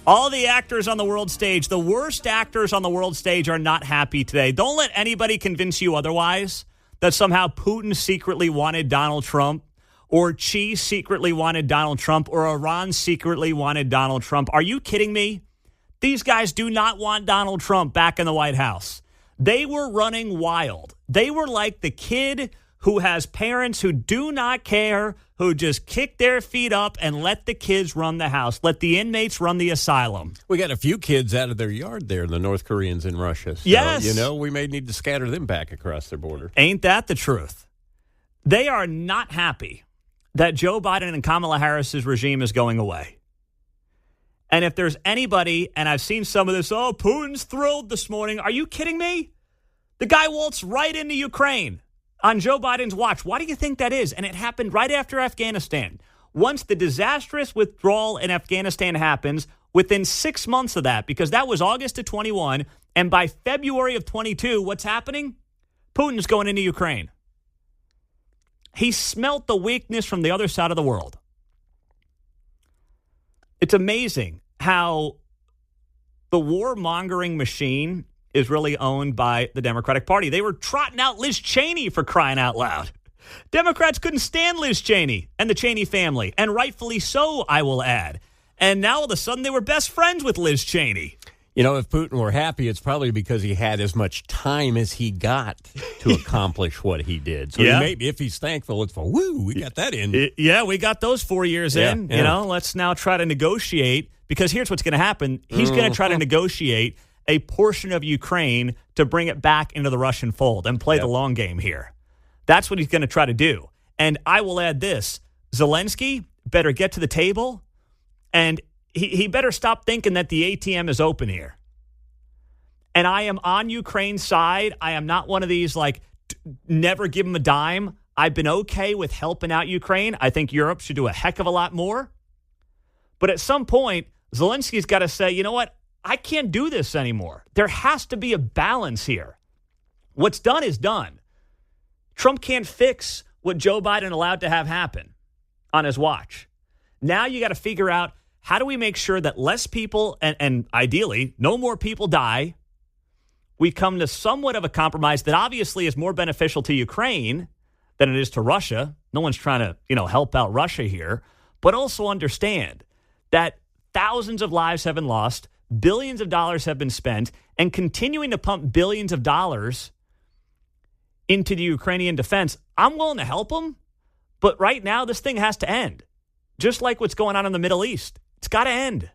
All the actors on the world stage, the worst actors on the world stage, are not happy today. Don't let anybody convince you otherwise, that somehow Putin secretly wanted Donald Trump, or Xi secretly wanted Donald Trump, or Iran secretly wanted Donald Trump. Are you kidding me? These guys do not want Donald Trump back in the White House. They were running wild. They were like the kid who has parents who do not care, who just kick their feet up and let the kids run the house, let the inmates run the asylum. We got a few kids out of their yard there, the North Koreans in Russia. So, yes. We may need to scatter them back across their border. Ain't that the truth? They are not happy that Joe Biden and Kamala Harris's regime is going away. And if there's anybody, and I've seen some of this, Putin's thrilled this morning. Are you kidding me? The guy waltzed right into Ukraine on Joe Biden's watch. Why do you think that is? And it happened right after Afghanistan. Once the disastrous withdrawal in Afghanistan happens, within 6 months of that, because that was August of 21, and by February of 22, what's happening? Putin's going into Ukraine. He smelt the weakness from the other side of the world. It's amazing how the warmongering machine is really owned by the Democratic Party. They were trotting out Liz Cheney, for crying out loud. Democrats couldn't stand Liz Cheney and the Cheney family, and rightfully so, I will add. And now all of a sudden they were best friends with Liz Cheney. If Putin were happy, it's probably because he had as much time as he got to accomplish what he did. So maybe if he's thankful, it's for, we got that in. We got those 4 years in. Yeah. Let's now try to negotiate, because here's what's going to happen. He's going to try to negotiate a portion of Ukraine to bring it back into the Russian fold and play the long game here. That's what he's going to try to do. And I will add this. Zelensky better get to the table, and he better stop thinking that the ATM is open here. And I am on Ukraine's side. I am not one of these, never give him a dime. I've been okay with helping out Ukraine. I think Europe should do a heck of a lot more. But at some point, Zelensky's got to say, you know what? I can't do this anymore. There has to be a balance here. What's done is done. Trump can't fix what Joe Biden allowed to have happen on his watch. Now you got to figure out, how do we make sure that less people, and ideally no more people die? We come to somewhat of a compromise that obviously is more beneficial to Ukraine than it is to Russia. No one's trying to, help out Russia here. But also understand that thousands of lives have been lost, billions of dollars have been spent, and continuing to pump billions of dollars into the Ukrainian defense. I'm willing to help them, but right now this thing has to end. Just like what's going on in the Middle East. It's got to end.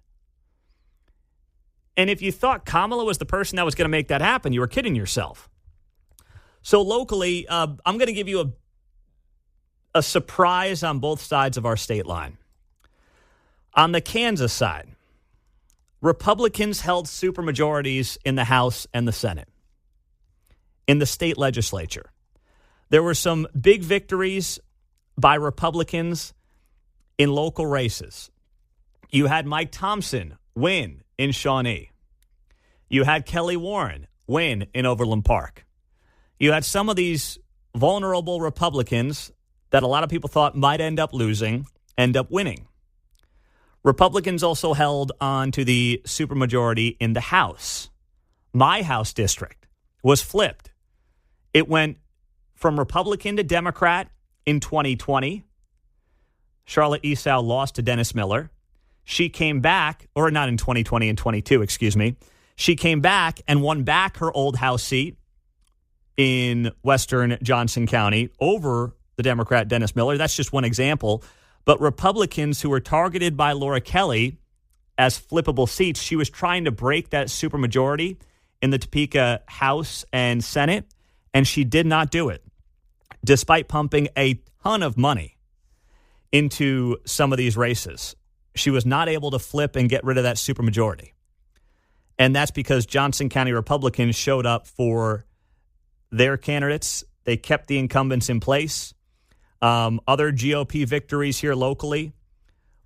And if you thought Kamala was the person that was going to make that happen, you were kidding yourself. So locally, I'm going to give you a surprise on both sides of our state line. On the Kansas side, Republicans held supermajorities in the House and the Senate. In the state legislature, there were some big victories by Republicans in local races. You had Mike Thompson win in Shawnee. You had Kelly Warren win in Overland Park. You had some of these vulnerable Republicans that a lot of people thought might end up losing, end up winning. Republicans also held on to the supermajority in the House. My House district was flipped. It went from Republican to Democrat in 2020. Charlotte Esau lost to Dennis Miller. She came back, or not in 2020 and 22, excuse me. She came back and won back her old House seat in western Johnson County over the Democrat Dennis Miller. That's just one example. But Republicans who were targeted by Laura Kelly as flippable seats, she was trying to break that supermajority in the Topeka House and Senate, and she did not do it, despite pumping a ton of money into some of these races. She was not able to flip and get rid of that supermajority. And that's because Johnson County Republicans showed up for their candidates. They kept the incumbents in place. Other GOP victories here locally.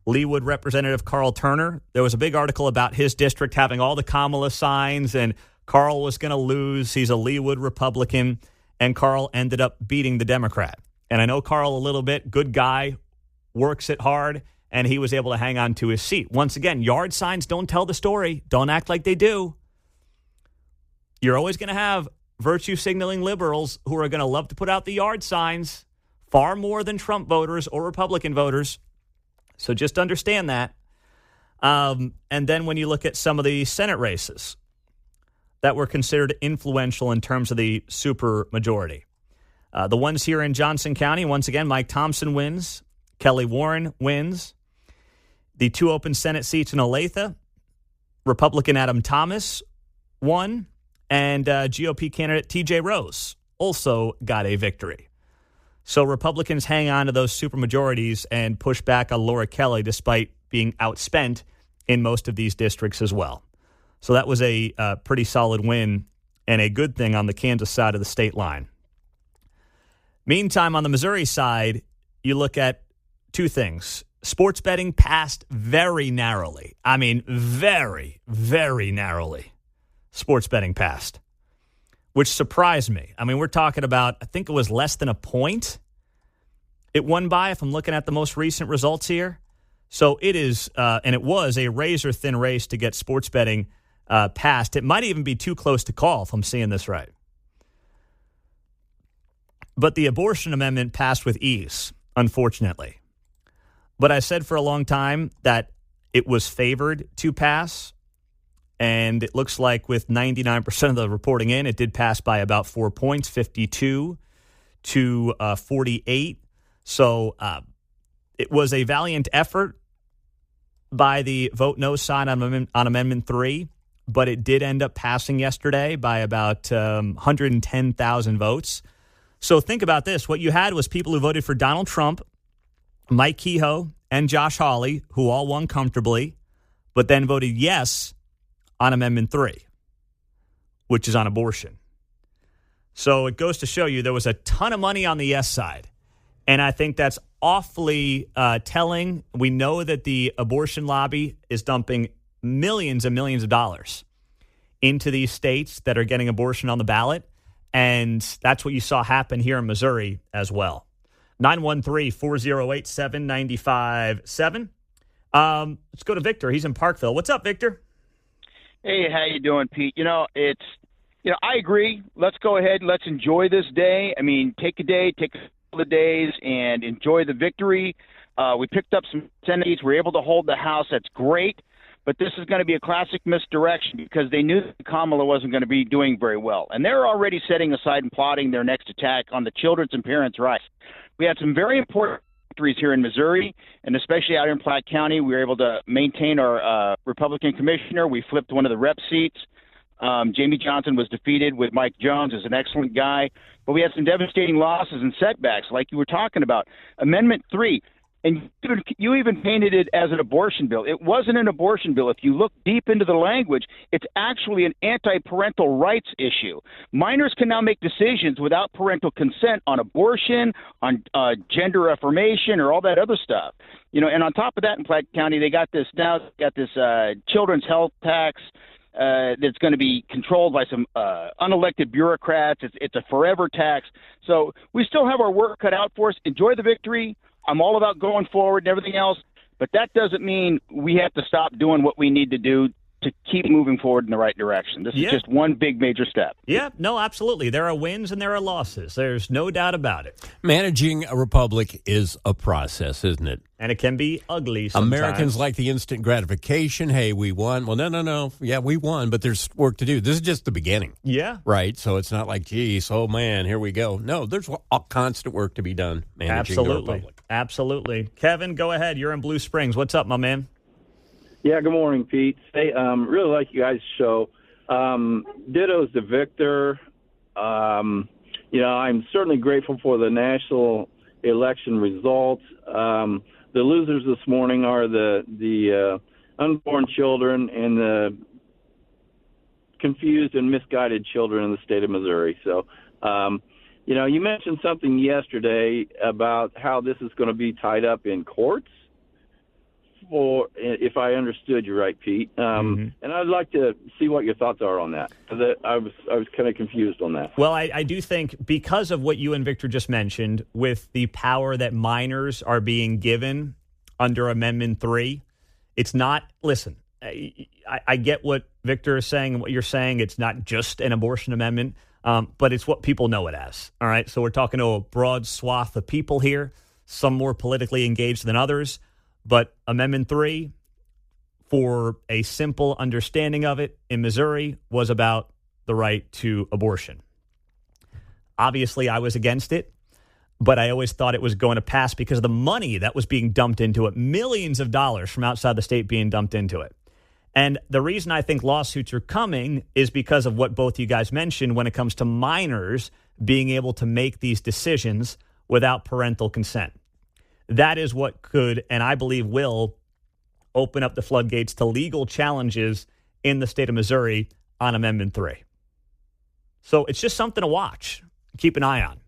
Leawood Representative Carl Turner. There was a big article about his district having all the Kamala signs, and Carl was going to lose. He's a Leawood Republican, and Carl ended up beating the Democrat. And I know Carl a little bit. Good guy, works it hard, and he was able to hang on to his seat. Once again, yard signs don't tell the story. Don't act like they do. You're always going to have virtue signaling liberals who are going to love to put out the yard signs far more than Trump voters or Republican voters. So just understand that. And then when you look at some of the Senate races that were considered influential in terms of the supermajority, the ones here in Johnson County, once again, Mike Thompson wins. Kelly Warren wins. The 2 open Senate seats in Olathe, Republican Adam Thomas won. And GOP candidate T.J. Rose also got a victory. So Republicans hang on to those supermajorities and push back on Laura Kelly despite being outspent in most of these districts as well. So that was a pretty solid win and a good thing on the Kansas side of the state line. Meantime, on the Missouri side, you look at 2 things. Sports betting passed very narrowly. I mean, very, very narrowly. Sports betting passed, which surprised me. I mean, we're talking about, I think it was less than a point it won by, if I'm looking at the most recent results here. So it is, and it was a razor-thin race to get sports betting passed. It might even be too close to call, if I'm seeing this right. But the abortion amendment passed with ease, unfortunately. But I said for a long time that it was favored to pass. And it looks like with 99% of the reporting in, it did pass by about 4 points, 52 to 48. So it was a valiant effort by the vote no side on Amendment 3, but it did end up passing yesterday by about 110,000 votes. So think about this. What you had was people who voted for Donald Trump, Mike Kehoe, and Josh Hawley, who all won comfortably, but then voted yes on Amendment 3, which is on abortion. So it goes to show you there was a ton of money on the yes side. And I think that's awfully telling. We know that the abortion lobby is dumping millions and millions of dollars into these states that are getting abortion on the ballot. And that's what you saw happen here in Missouri as well. 913-408-7957. Let's go to Victor. He's in Parkville. What's up, Victor? Hey, how you doing, Pete? I agree. Let's go ahead. Let's enjoy this day. I mean, take a day, take a couple of days, and enjoy the victory. We picked up some Senate seats. We were able to hold the House. That's great. But this is going to be a classic misdirection because they knew that Kamala wasn't going to be doing very well. And they're already setting aside and plotting their next attack on the children's and parents' rights. We had some very important victories here in Missouri, and especially out in Platte County. We were able to maintain our Republican commissioner. We flipped one of the rep seats. Jamie Johnson was defeated with Mike Jones, who's an excellent guy. But we had some devastating losses and setbacks, like you were talking about. Amendment 3, and you even painted it as an abortion bill. It wasn't an abortion bill. If you look deep into the language, it's actually an anti-parental rights issue. Minors can now make decisions without parental consent on abortion, on gender affirmation, or all that other stuff. And on top of that, in Platte County, they got this children's health tax that's going to be controlled by some unelected bureaucrats. It's a forever tax. So we still have our work cut out for us. Enjoy the victory. I'm all about going forward and everything else, but that doesn't mean we have to stop doing what we need to do to keep moving forward in the right direction. This is just one big major step. Yeah, no, absolutely. There are wins and there are losses. There's no doubt about it. Managing a republic is a process, isn't it? And it can be ugly sometimes. Americans like the instant gratification. Hey, we won. Well, no. Yeah, we won, but there's work to do. This is just the beginning. Yeah. Right? So it's not like, geez, oh, man, here we go. No, there's constant work to be done managing the republic. Absolutely. Kevin, go ahead. You're in Blue Springs. What's up, my man? Yeah, good morning, Pete. Hey, really like you guys' show. Ditto's to Victor. I'm certainly grateful for the national election results. The losers this morning are the unborn children and the confused and misguided children in the state of Missouri. So, you mentioned something yesterday about how this is going to be tied up in courts. If I understood you right, Pete, and I'd like to see what your thoughts are on that. I was kind of confused on that. Well, I do think because of what you and Victor just mentioned, with the power that minors are being given under Amendment 3. It's not, listen, I get what Victor is saying and what you're saying. It's not just an abortion amendment, but it's what people know it as. All right. So we're talking to a broad swath of people here, some more politically engaged than others. But Amendment 3, for a simple understanding of it in Missouri, was about the right to abortion. Obviously, I was against it, but I always thought it was going to pass because of the money that was being dumped into it, millions of dollars from outside the state being dumped into it. And the reason I think lawsuits are coming is because of what both you guys mentioned when it comes to minors being able to make these decisions without parental consent. That is what could, and I believe will, open up the floodgates to legal challenges in the state of Missouri on Amendment 3. So it's just something to watch, keep an eye on.